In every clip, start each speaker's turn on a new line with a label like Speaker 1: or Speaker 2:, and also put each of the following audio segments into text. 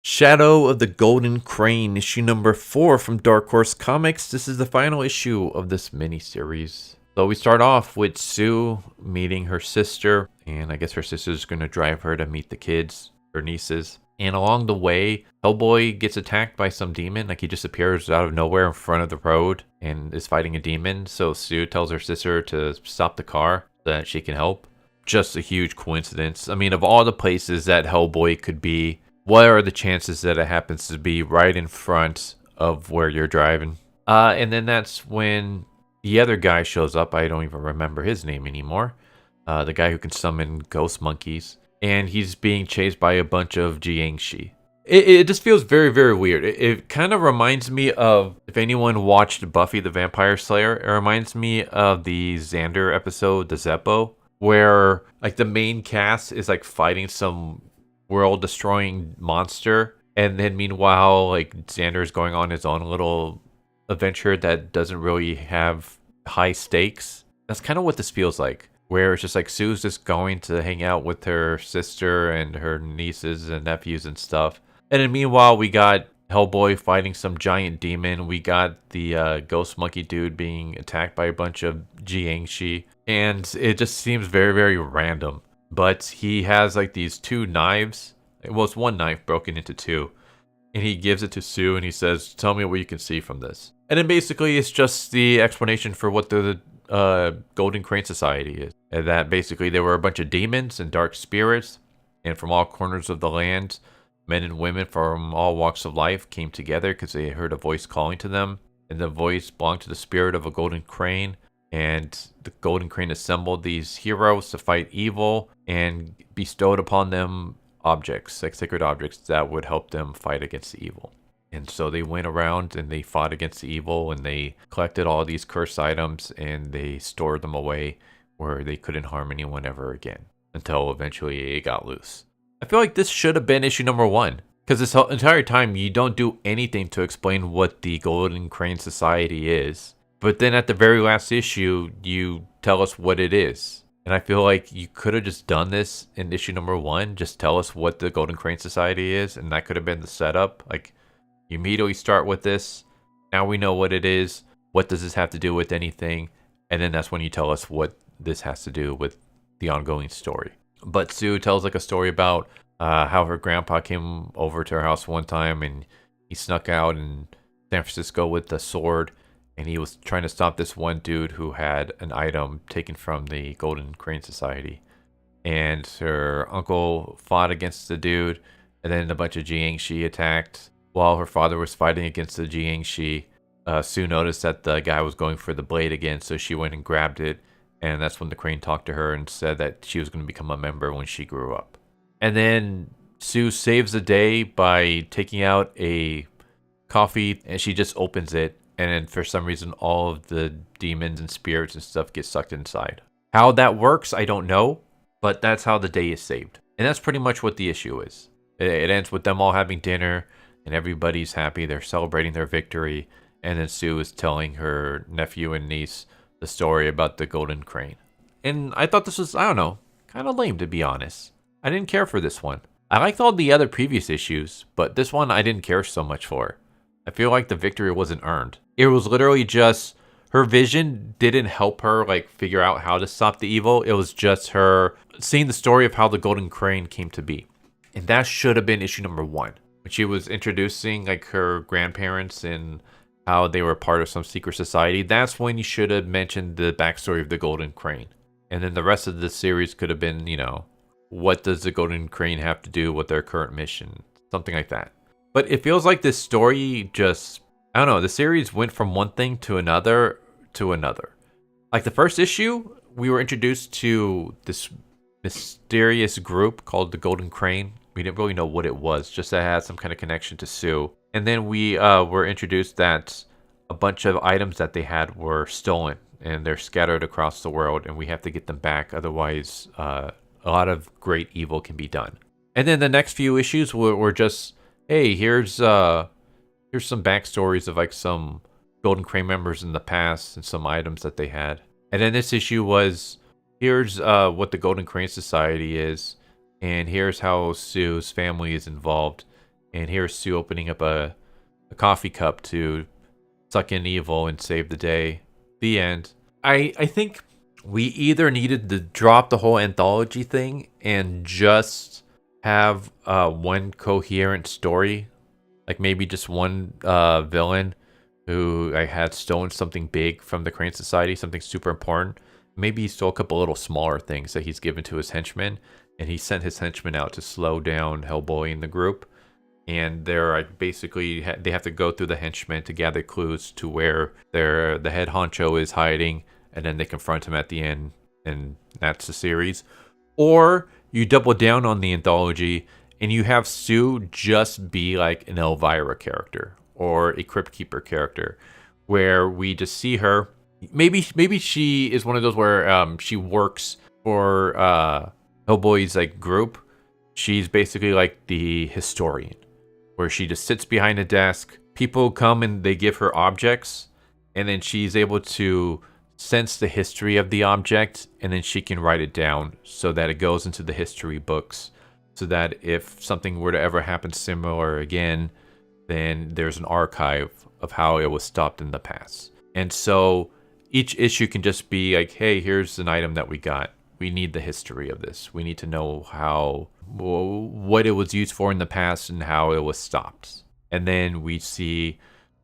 Speaker 1: Shadow of the Golden Crane, issue number 4 from Dark Horse Comics. This is the final issue of this miniseries. So we start off with Sue meeting her sister, and I guess her sister's going to drive her to meet the kids, her nieces. And along the way, Hellboy gets attacked by some demon. Like, he just appears out of nowhere in front of the road and is fighting a demon. So Sue tells her sister to stop the car so that she can help. Just a huge coincidence. I mean, of all the places that Hellboy could be, what are the chances that it happens to be right in front of where you're driving? And then that's when the other guy shows up. I don't even remember his name anymore. The guy who can summon ghost monkeys. And he's being chased by a bunch of Jiangshi. It just feels very, very weird. It kind of reminds me of, if anyone watched Buffy the Vampire Slayer, it reminds me of the Xander episode, the Zeppo, where like the main cast is like fighting some world destroying monster, and then meanwhile like Xander's going on his own little adventure that doesn't really have high stakes. That's kind of what this feels like, where it's just like Sue's just going to hang out with her sister and her nieces and nephews and stuff, and then meanwhile we got Hellboy fighting some giant demon. We got the ghost monkey dude being attacked by a bunch of Jiangshi, and it just seems very, very random. But he has like these two knives. Well, it's one knife broken into two. And he gives it to Sue and he says, "Tell me what you can see from this." And then basically it's just the explanation for what the Golden Crane Society is. And that basically there were a bunch of demons and dark spirits. And from all corners of the land, men and women from all walks of life came together because they heard a voice calling to them. And the voice belonged to the spirit of a golden crane. And the Golden Crane assembled these heroes to fight evil and bestowed upon them objects, like sacred objects that would help them fight against the evil. And so they went around and they fought against the evil, and they collected all these cursed items and they stored them away where they couldn't harm anyone ever again until eventually it got loose. I feel like this should have been issue number 1, because this entire time you don't do anything to explain what the Golden Crane Society is. But then at the very last issue, you tell us what it is. And I feel like you could have just done this in issue number 1. Just tell us what the Golden Crane Society is. And that could have been the setup. Like, you immediately start with this. Now we know what it is. What does this have to do with anything? And then that's when you tell us what this has to do with the ongoing story. But Sue tells like a story about how her grandpa came over to her house one time. And he snuck out in San Francisco with a sword. And he was trying to stop this one dude who had an item taken from the Golden Crane Society. And her uncle fought against the dude. And then a bunch of Jiangshi attacked. While her father was fighting against the Jiangshi, Sue noticed that the guy was going for the blade again. So she went and grabbed it. And that's when the crane talked to her and said that she was going to become a member when she grew up. And then Sue saves the day by taking out a coffee. And she just opens it. And then for some reason, all of the demons and spirits and stuff get sucked inside. How that works, I don't know. But that's how the day is saved. And that's pretty much what the issue is. It ends with them all having dinner. And everybody's happy. They're celebrating their victory. And then Sue is telling her nephew and niece the story about the Golden Crane. And I thought this was, I don't know, kind of lame, to be honest. I didn't care for this one. I liked all the other previous issues. But this one I didn't care so much for. I feel like the victory wasn't earned. It was literally just her vision didn't help her like figure out how to stop the evil. It was just her seeing the story of how the Golden Crane came to be. And that should have been issue number 1. When she was introducing like her grandparents and how they were part of some secret society. That's when you should have mentioned the backstory of the Golden Crane. And then the rest of the series could have been, you know, what does the Golden Crane have to do with their current mission? Something like that. But it feels like this story just, I don't know, the series went from one thing to another to another. Like the first issue, we were introduced to this mysterious group called the Golden Crane. We didn't really know what it was, just that it had some kind of connection to Sue. And then we were introduced that a bunch of items that they had were stolen and they're scattered across the world and we have to get them back. Otherwise, a lot of great evil can be done. And then the next few issues were just, hey, here's some backstories of like some Golden Crane members in the past and some items that they had. And then this issue was, here's what the Golden Crane Society is, and here's how Sue's family is involved. And here's Sue opening up a coffee cup to suck in evil and save the day. The end. I think we either needed to drop the whole anthology thing and just have one coherent story, like maybe just one villain who I had stolen something big from the Crane Society, something super important. Maybe he stole a couple little smaller things that he's given to his henchmen, and he sent his henchmen out to slow down Hellboy and the group. And they're like basically they have to go through the henchmen to gather clues to where the head honcho is hiding, and then they confront him at the end, and that's the series. Or you double down on the anthology and you have Sue just be like an Elvira character or a Crypt Keeper character, where we just see her. Maybe she is one of those where she works for Hellboy's like group. She's basically like the historian, where she just sits behind a desk. People come and they give her objects, and then she's able to sense the history of the object, and then she can write it down so that it goes into the history books, so that if something were to ever happen similar again, then there's an archive of how it was stopped in the past. And so each issue can just be like, hey, here's an item that we got. We need the history of this. We need to know what it was used for in the past and how it was stopped. And then we see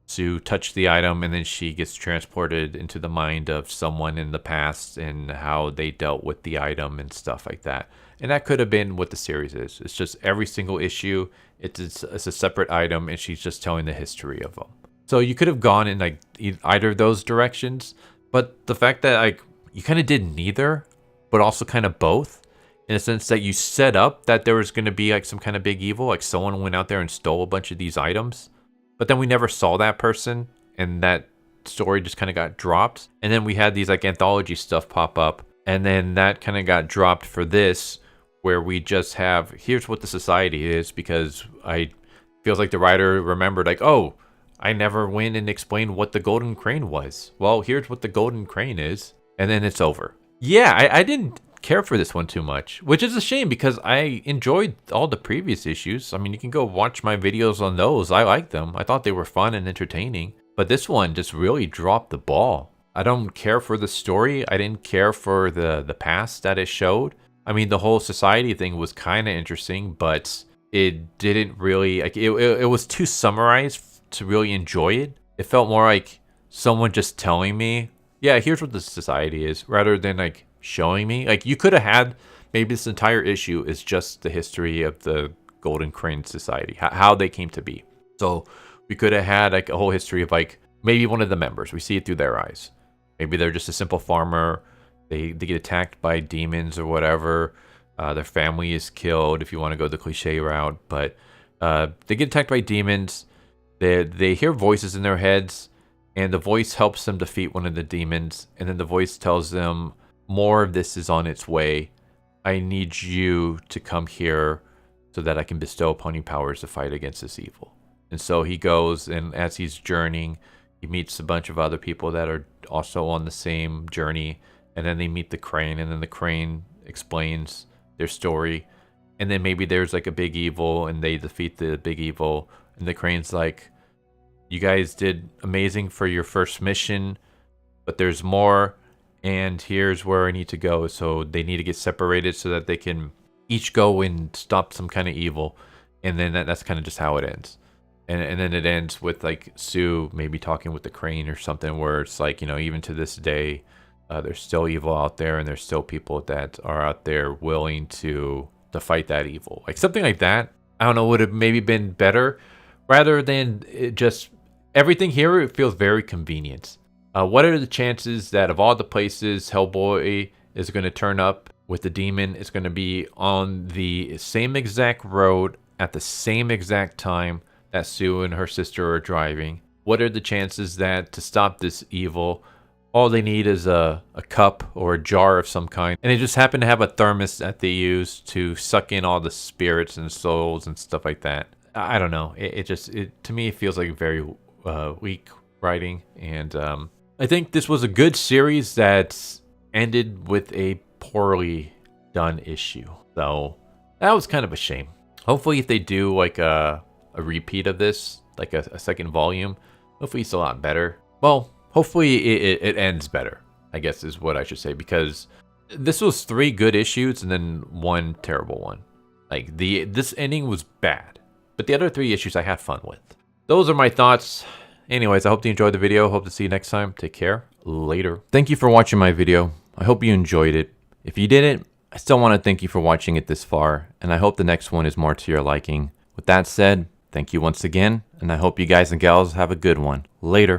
Speaker 1: Sue touch the item, and then she gets transported into the mind of someone in the past and how they dealt with the item and stuff like that. And that could have been what the series is. It's just every single issue, it's a separate item, and she's just telling the history of them. So you could have gone in like either of those directions, but the fact that like you kind of did neither, but also kind of both, in a sense that you set up that there was going to be like some kind of big evil, like someone went out there and stole a bunch of these items, but then we never saw that person, and that story just kind of got dropped. And then we had these like anthology stuff pop up, and then that kind of got dropped for this, where we just have, here's what the society is, because I feels like the writer remembered like, oh, I never went and explained what the Golden Crane was. Well, here's what the Golden Crane is, and then it's over. Yeah, I didn't care for this one too much, which is a shame because I enjoyed all the previous issues. I mean, you can go watch my videos on those. I liked them. I thought they were fun and entertaining. But this one just really dropped the ball. I don't care for the story. I didn't care for the past that it showed. I mean, the whole society thing was kind of interesting, but it didn't really, like, it was too summarized to really enjoy it. It felt more like someone just telling me, yeah, here's what the society is, rather than like showing me. Like, you could have had maybe this entire issue is just the history of the Golden Crane Society, how they came to be. So we could have had like a whole history of like maybe one of the members. We see it through their eyes. Maybe they're just a simple farmer. They get attacked by demons or whatever. Their family is killed, if you want to go the cliche route. But they get attacked by demons. They hear voices in their heads, and the voice helps them defeat one of the demons. And then the voice tells them, more of this is on its way. I need you to come here so that I can bestow upon you powers to fight against this evil. And so he goes, and as he's journeying, he meets a bunch of other people that are also on the same journey. And then they meet the Crane, and then the Crane explains their story. And then maybe there's like a big evil, and they defeat the big evil. And the Crane's like, you guys did amazing for your first mission, but there's more, and here's where I need to go. So they need to get separated so that they can each go and stop some kind of evil. And then that's kind of just how it ends. And then it ends with like Sue maybe talking with the Crane or something, where it's like, you know, even to this day, there's still evil out there, and there's still people that are out there willing to fight that evil. Like something like that, I don't know, would have maybe been better, rather than it just, everything here, it feels very convenient. What are the chances that of all the places Hellboy is going to turn up with the demon, it's going to be on the same exact road at the same exact time that Sue and her sister are driving? What are the chances that to stop this evil, all they need is a cup or a jar of some kind, and they just happen to have a thermos that they use to suck in all the spirits and souls and stuff like that? I don't know. It to me, it feels like very weak writing, and I think this was a good series that ended with a poorly done issue. So that was kind of a shame. Hopefully, if they do like a a repeat of this, like a second volume. Hopefully it's a lot better. Well, hopefully it ends better, I guess is what I should say, because this was 3 good issues and then 1 terrible one. Like this ending was bad, but the other 3 issues I had fun with. Those are my thoughts. Anyways, I hope you enjoyed the video. Hope to see you next time. Take care. Later. Thank you for watching my video. I hope you enjoyed it. If you didn't, I still want to thank you for watching it this far, and I hope the next one is more to your liking. With that said, thank you once again, and I hope you guys and gals have a good one. Later.